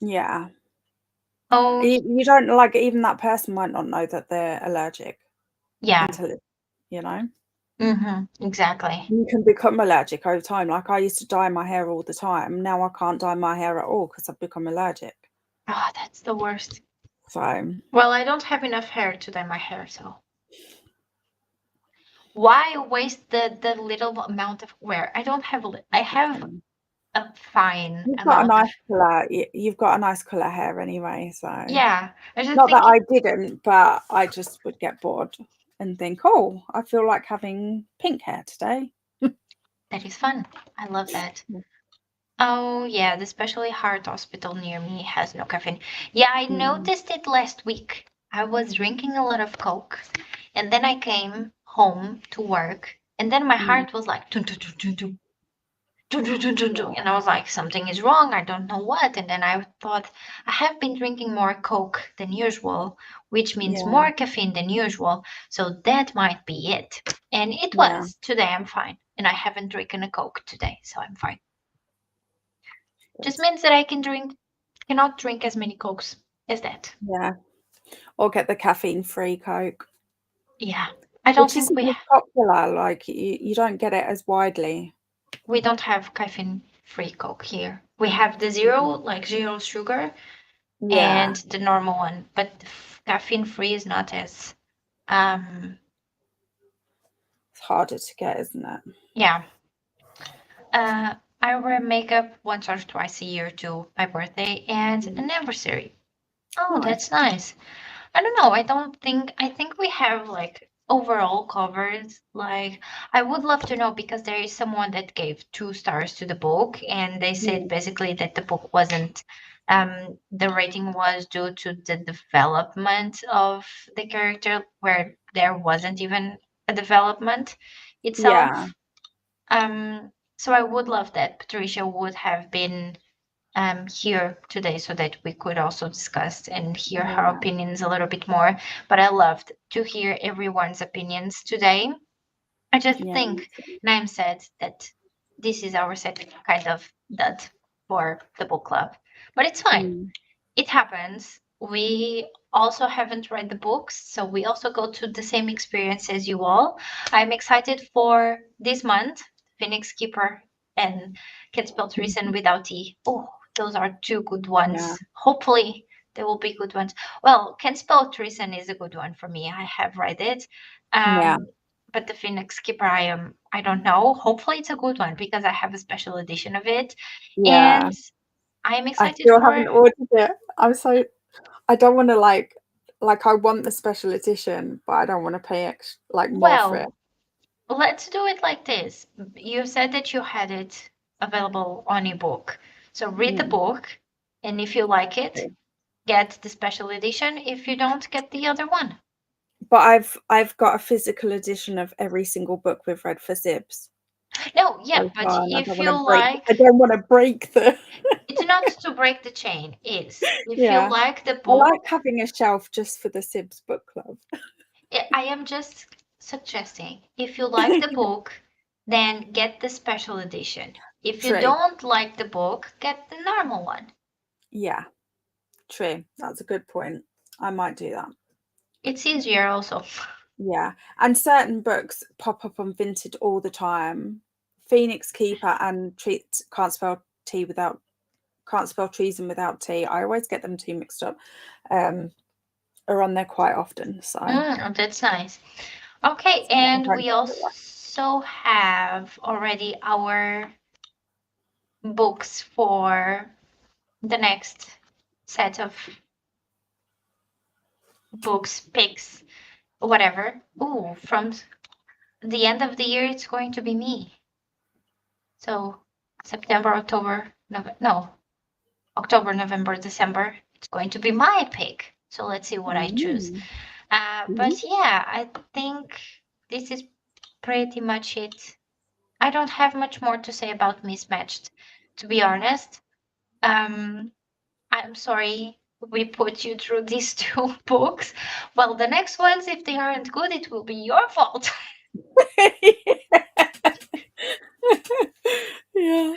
S2: yeah.
S1: Oh,
S2: You don't like, even that person might not know that they're allergic
S1: yeah.
S2: until it, you know.
S1: Exactly.
S2: You can become allergic over time. Like, I used to dye my hair all the time. Now I can't dye my hair at all because I've become allergic.
S1: Oh, that's the worst.
S2: So,
S1: Well, I don't have enough hair to dye my hair, so why waste the little amount of wear? I don't have I have
S2: um,
S1: a fine
S2: you've got a
S1: amount of
S2: nice colour. You've got a nice colour hair anyway. So,
S1: yeah. I just
S2: not that
S1: think
S2: I didn't, but I just would get bored and think, oh, I feel like having pink hair today.
S1: that is fun. I love that. Oh yeah, the Specially Heart Hospital near me has no caffeine. Yeah, I
S2: Mm,
S1: noticed it last week. I was drinking a lot of Coke, and then I came home to work, and then my
S2: mm,
S1: heart was like dun, dun, dun, dun, dun, dun, dun, dun, dun, dun. And I was like, something is wrong. I don't know what. And then I thought I have been drinking more Coke than usual, which means
S2: yeah,
S1: more caffeine than usual. So that might be it. And it
S2: yeah,
S1: was. Today I'm fine, and I haven't drinking a Coke today, so I'm fine.
S2: good.
S1: Just means that I cannot drink as many Cokes as that.
S2: Yeah. Or get the caffeine-free Coke,
S1: Yeah. I don't
S2: which
S1: think
S2: isn't as popular. Like, you don't get it as widely.
S1: we don't have caffeine free Coke here. We have the zero, like zero sugar,
S2: Yeah,
S1: and the normal one, but caffeine free is not as
S2: it's harder to get, isn't it?
S1: yeah. I wear makeup once or twice a year to my birthday and
S2: Mm,
S1: anniversary. Oh,
S2: nice.
S1: that's nice. I don't know. I think we have like overall covered. Like, I would love to know because there is someone that gave 2 stars to the book, and they said
S2: Mm,
S1: basically that the book wasn't, the rating was due to the development of the character, where there wasn't even a development
S2: yeah,
S1: itself. So I would love that Patricia would have been here today so that we could also discuss and hear her
S2: Yeah.
S1: opinions a little bit more. But I loved to hear everyone's opinions today. I just
S2: Yeah.
S1: think Naim said that this is our second kind of dud for the book club, but it's fine.
S2: Mm.
S1: It happens. We also haven't read the books, so we also go to the same experience as you all. I'm excited for this month, Phoenix Keeper and Can Spell Treason Without E. Oh, those are two good
S2: Yeah.
S1: ones. Hopefully, they will be good ones. Well, Can Spell Treason is a good one for me. I have read it.
S2: Yeah.
S1: But the Phoenix Keeper, I don't know. Hopefully, it's a good one because I have a special edition of it,
S2: Yeah.
S1: and I'm
S2: I
S1: excited
S2: still
S1: for.
S2: haven't ordered it. I don't want to like I want the special edition, but I don't want to pay more for it.
S1: Well, let's do it like this. You said that you had it available on ebook. So read the
S2: Mm.
S1: book, and if you like it,
S2: Okay.
S1: get the special edition. If you don't, get the other one.
S2: But I've got a physical edition of every single book we've read for Sibs
S1: No, yeah,
S2: so
S1: but
S2: far, and
S1: if you like,
S2: I don't want to break the
S1: it's not to break the chain, is if you
S2: yeah.
S1: like the
S2: I
S1: book,
S2: like having a shelf just for the Sibs book club.
S1: I am just suggesting, if you like the book, then get the special edition. If you
S2: True.
S1: don't like the book, get the normal one.
S2: Yeah, true. That's a good point. I might do that.
S1: It's easier also.
S2: Yeah. And certain books pop up on Vinted all the time. Phoenix Keeper and Can't Spell Treason Without T. I always get them two mixed up. Are on there quite often. So
S1: That's nice. Okay,
S2: I'm
S1: and
S2: trying to
S1: we
S2: get it right.
S1: also have already our books for the next set of books, picks, whatever. Ooh, from the end of the year, it's going to be me. So September, October, no, October, November, December, it's going to be my pick. So let's see what I choose.
S2: Mm.
S1: But yeah, I think this is pretty much it. I don't have much more to say about Mismatched, to be honest. Um, I'm sorry we put you through these two books. Well, the next ones, if they aren't good, it will be your fault.
S2: Yeah.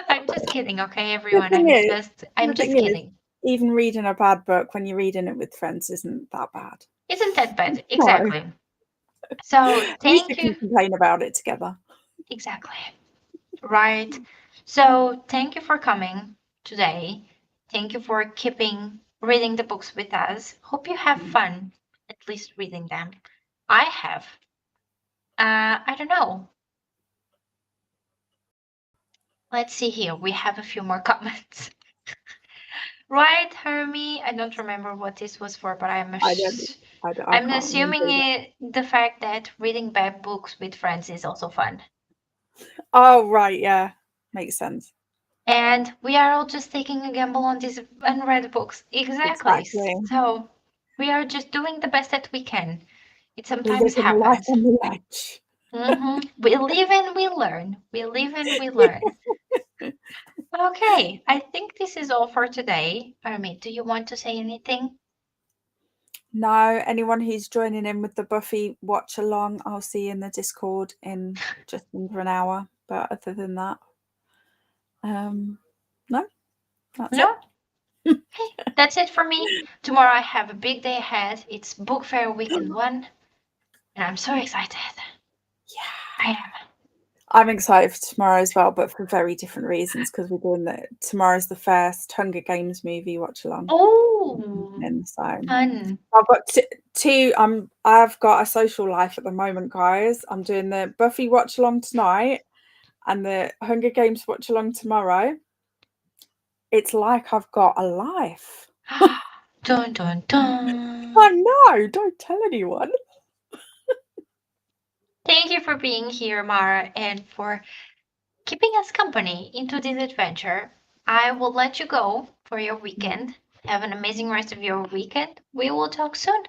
S1: I'm just kidding, okay,
S2: The
S1: everyone.
S2: thing is,
S1: I'm
S2: the
S1: just
S2: thing is,
S1: kidding.
S2: even reading a bad book when you're reading it with friends isn't that bad.
S1: Isn't that bad?
S2: No, at
S1: Exactly. So
S2: least you
S1: thank
S2: can
S1: you.
S2: complain about it together.
S1: Exactly. Right. So thank you for coming today. Thank you for keeping reading the books with us. Hope you have fun, at least reading them. I have. I don't know. Let's see here. We have a few more comments. Right, Hermie? I don't remember what this was for, but
S2: I don't. I
S1: I'm
S2: can't remember
S1: assuming
S2: either.
S1: the fact that reading bad books with friends is also fun.
S2: Oh right, yeah, makes sense.
S1: And we are all just taking a gamble on these unread books. Exactly.
S2: Exactly.
S1: So we are just doing the best that we can. It
S2: We're
S1: sometimes
S2: living life
S1: happens.
S2: on the edge.
S1: We live and we learn. We live and we learn. Okay, I think this is all for today. Army, do you want to say anything?
S2: No, anyone who's joining in with the Buffy watch along, I'll see you in the Discord in just under an hour. But other than that, no, that's it.
S1: No? Okay, that's it for me. Tomorrow I have a big day ahead. It's book fair weekend one, and I'm so excited.
S2: Yeah.
S1: I am.
S2: I'm excited for tomorrow as well, but for very different reasons because we're doing tomorrow's the first Hunger Games movie watch along.
S1: Oh,
S2: And so
S1: fun.
S2: I've got two. I've got a social life at the moment, guys. I'm doing the Buffy watch along tonight and the Hunger Games watch along tomorrow. It's like I've got a life.
S1: Dun dun
S2: I
S1: dun.
S2: know. Don't tell anyone.
S1: Thank you for being here, Mara, and for keeping us company into this adventure. I will let you go for your weekend. Have an amazing rest of your weekend. We will talk soon.